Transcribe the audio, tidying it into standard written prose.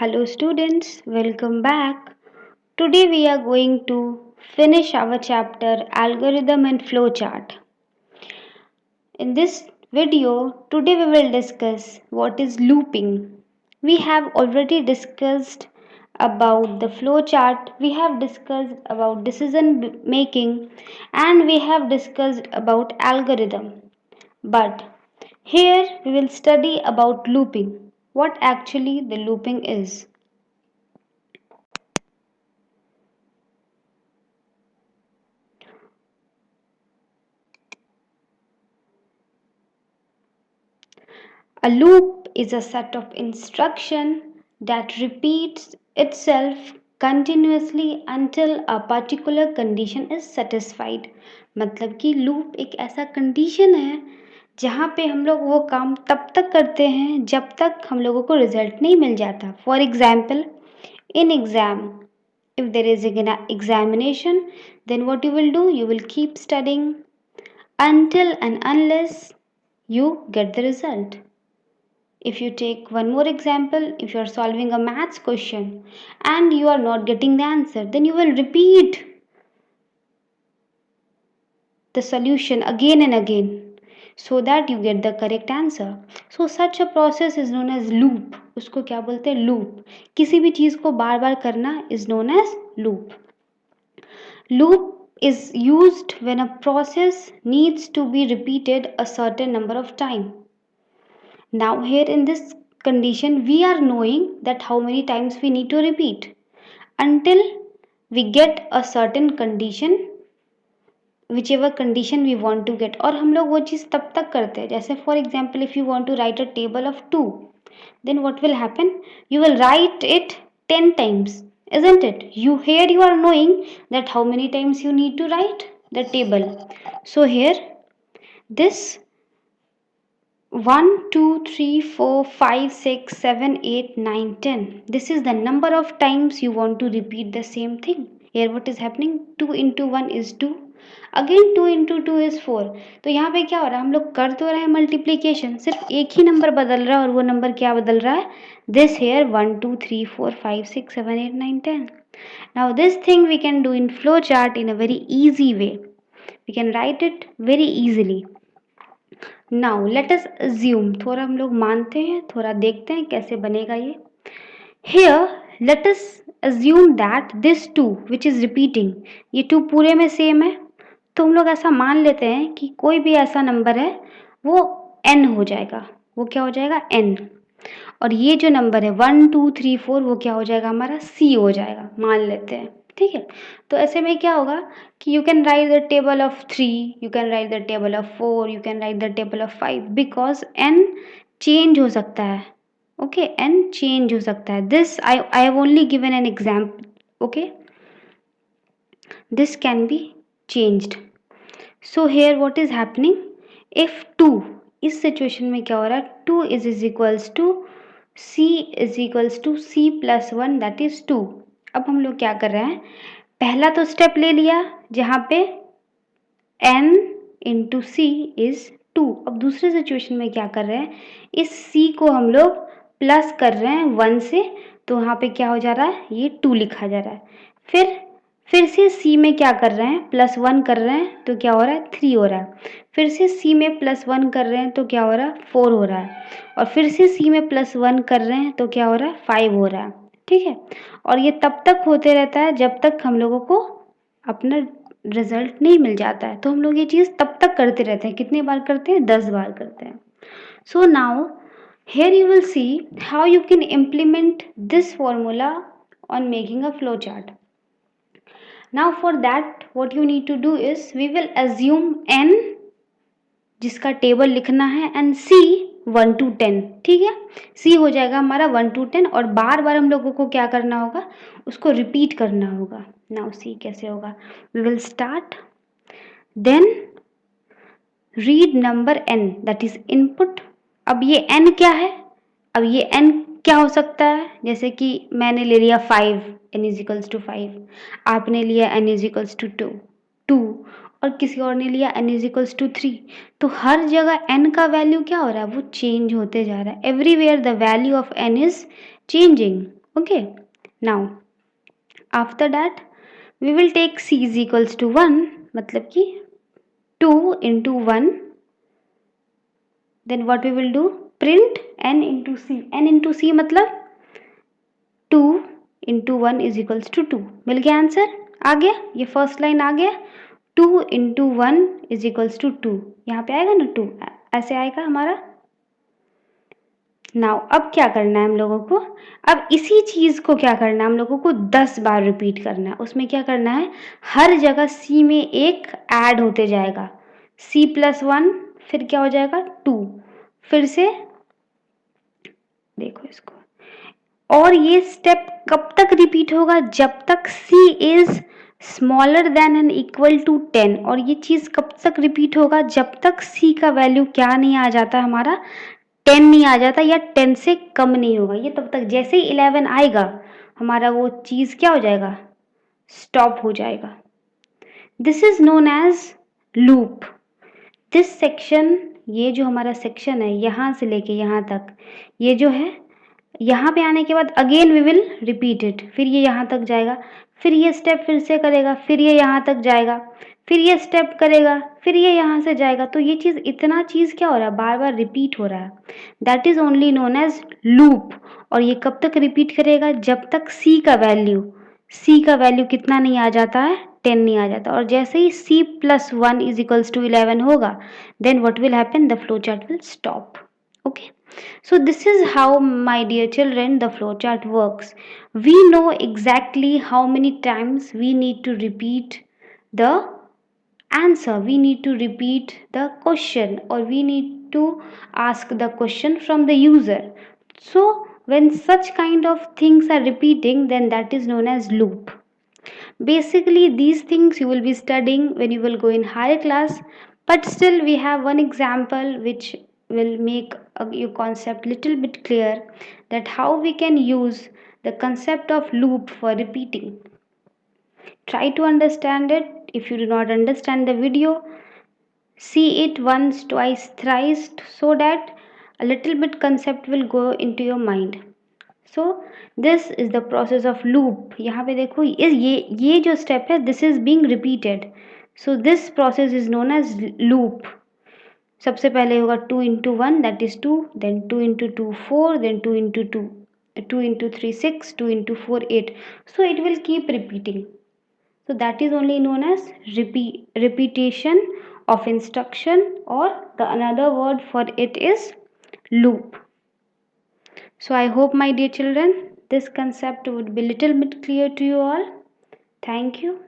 Hello students, welcome back. Today we are going to finish our chapter Algorithm and Flowchart. In this video, today we will discuss what is looping. We have already discussed about the flowchart, we have discussed about decision making, and we have discussed about algorithm. But here we will study about looping, what actually the looping is. A loop is a set of instruction that repeats itself continuously until a particular condition is satisfied. मतलब कि loop एक ऐसा condition है जहाँ पे हम लोग वो काम तब तक करते हैं जब तक हम लोगों को रिजल्ट नहीं मिल जाता. For example, in exam, if there is an examination, then what you will do, you will keep studying until and unless you get the result. If you take one more example, if you are solving a maths question and you are not getting the answer, then you will repeat the solution again and again so that you get the correct answer. So such a process is known as loop. उसको क्या बोलते हैं? Loop. किसी भी चीज़ को बार बार करना is known as loop. Loop is used when a process needs to be repeated a certain number of time. Now here in this condition we are knowing that how many times we need to repeat until we get a certain condition, whichever condition we want to get. और हम लोग वो चीज़ तब तक करते हैं जैसे for example if you want to write a table of 2, then what will happen, you will write it 10 times, isn't it? You are knowing that how many times you need to write the table. So here this 1, 2, 3, 4, 5, 6, 7, 8, 9, 10. This is the number of times you want to repeat the same thing. Here what is happening? 2 into 1 is 2. Again 2 into 2 is 4. तो यहाँ पे क्या हो रहा है, हम लोग कर तो रहे हैं मल्टीप्लीकेशन, सिर्फ एक ही नंबर बदल रहा है और वो नंबर क्या बदल रहा है, this here 1, 2, 3, 4, 5, 6, 7, 8, 9, 10. Now this thing we can do in flowchart in a very easy way. We can write it very easily. Now let us assume, थोड़ा हम लोग मानते हैं, थोड़ा देखते हैं कैसे बनेगा ये. Here let us assume that this 2 which is repeating, ये 2 पूरे में सेम है. तो हम लोग ऐसा मान लेते हैं कि कोई भी ऐसा नंबर है वो n हो जाएगा. वो क्या हो जाएगा? n. और ये जो नंबर है 1, 2, 3, 4 वो क्या हो जाएगा? हमारा c हो जाएगा, मान लेते हैं. ठीक है, तो ऐसे में क्या होगा कि you can write the table of 3, you can write the table of 4, you can write the table of 5 because n change हो सकता है. ओके, n चेंज हो सकता है. This I have only given an example. Okay, this can be changed. So here what is happening, if 2, इस situation में क्या हो रहा है, 2 is equals to c plus 1 that is 2. अब हम लोग क्या कर रहे हैं, पहला तो स्टेप ले लिया जहाँ पे n इंटू सी इज 2. अब दूसरे सिचुएशन में क्या कर रहे हैं, इस c को हम लोग प्लस कर रहे हैं 1 से, तो वहाँ पे क्या हो जा रहा है, ये 2 लिखा जा रहा है. फिर से c में क्या कर रहे हैं, प्लस 1 कर रहे हैं तो क्या हो रहा है, 3 हो रहा है. फिर से c में प्लस 1 कर रहे हैं तो क्या हो रहा है, 4 हो रहा है. और फिर से c में प्लस 1 कर रहे हैं तो क्या हो रहा है, 5 हो रहा है. ठीक है, और ये तब तक होते रहता है जब तक हम लोगों को अपना रिजल्ट नहीं मिल जाता है. तो हम लोग ये चीज़ तब तक करते रहते हैं. कितने बार करते हैं, 10 बार करते हैं. So now here you will see how you can implement this formula on making a flow chart. Now for that what you need to do is we will assume n जिसका टेबल लिखना है and c 1 to 10. ठीक है, c हो जाएगा हमारा 1 to 10 और बार बार हम लोगों को क्या करना होगा, उसको रिपीट करना होगा. नाउ c कैसे होगा, we will start, then read number n that is input. अब ये n क्या है, अब ये n क्या हो सकता है, जैसे कि मैंने ले लिया 5, n इज इक्वल्स टू 5, आपने लिया n इज इक्वल्स टू 2 और किसी और ने लिया n इज इक्वल्स टू 3. तो हर जगह n का वैल्यू क्या हो रहा है, वो चेंज होते जा रहा है. Everywhere the value of n is changing. Okay, now after that we will take c is equals to 1, मतलब कि 2 into 1, then what we will do, print n into c, n into c मतलब 2 into 1 is equals to 2, मिल गया answer, आ गया, ये first line आ गया, 2 into 1 is equals to 2, यहाँ पे आएगा ना 2, ऐसे आएगा हमारा। नाउ अब क्या करना है हम लोगों को, अब इसी चीज को क्या करना है हम लोगों को 10 बार रिपीट करना है। उसमें क्या करना है, हर जगह c में एक ऐड होते जाएगा, c प्लस 1, फिर क्या हो जाएगा 2, फिर से देखो इसको, और ये स्टेप कब तक रिपीट होगा, जब तक c is smaller than and equal to 10, और ये चीज कब तक रिपीट होगा, जब तक c का वैल्यू क्या नहीं आ जाता हमारा, 10 नहीं आ जाता या 10 से कम नहीं होगा, ये तब तक, जैसे ही 11 आएगा हमारा वो चीज क्या हो जाएगा, स्टॉप हो जाएगा। This is known as loop. This section, ये जो हमारा सेक्शन है यहां से लेके यहां तक, ये जो है यहाँ पे आने के बाद again we will repeat it, फिर ये यहाँ तक जाएगा, फिर ये स्टेप फिर से करेगा, फिर ये यहाँ तक जाएगा, फिर ये स्टेप करेगा, फिर ये यहाँ से जाएगा, तो ये चीज, इतना चीज क्या हो रहा है, बार बार रिपीट हो रहा है, that is only known as loop. और ये कब तक रिपीट करेगा, जब तक सी का वैल्यू कितना नहीं आ जाता है, 10 नहीं आ जाता, और जैसे ही c plus 1 is equals to 11 होगा, then what will happen, the flow chart will stop. Okay, so this is how, my dear children, the flowchart works. We know exactly how many times we need to repeat the answer, we need to repeat the question, or we need to ask the question from the user. So when such kind of things are repeating, then that is known as loop. Basically these things you will be studying when you will go in higher class, but still we have one example which will make your concept little bit clear, that how we can use the concept of loop for repeating. Try to understand it. If you do not understand the video, see it once, twice, thrice, so that a little bit concept will go into your mind. So this is the process of loop. यहाँ पे देखो ये जो step है, this is being repeated, so this process is known as loop. सबसे पहले होगा 2 into 1 that is 2, then 2 into 2 4, then 2 into 2 2 into 3 6, 2 into 4 8, so it will keep repeating. So that is only known as repetition of instruction, or the another word for it is loop. So I hope, my dear children, this concept would be little bit clear to you all. Thank you.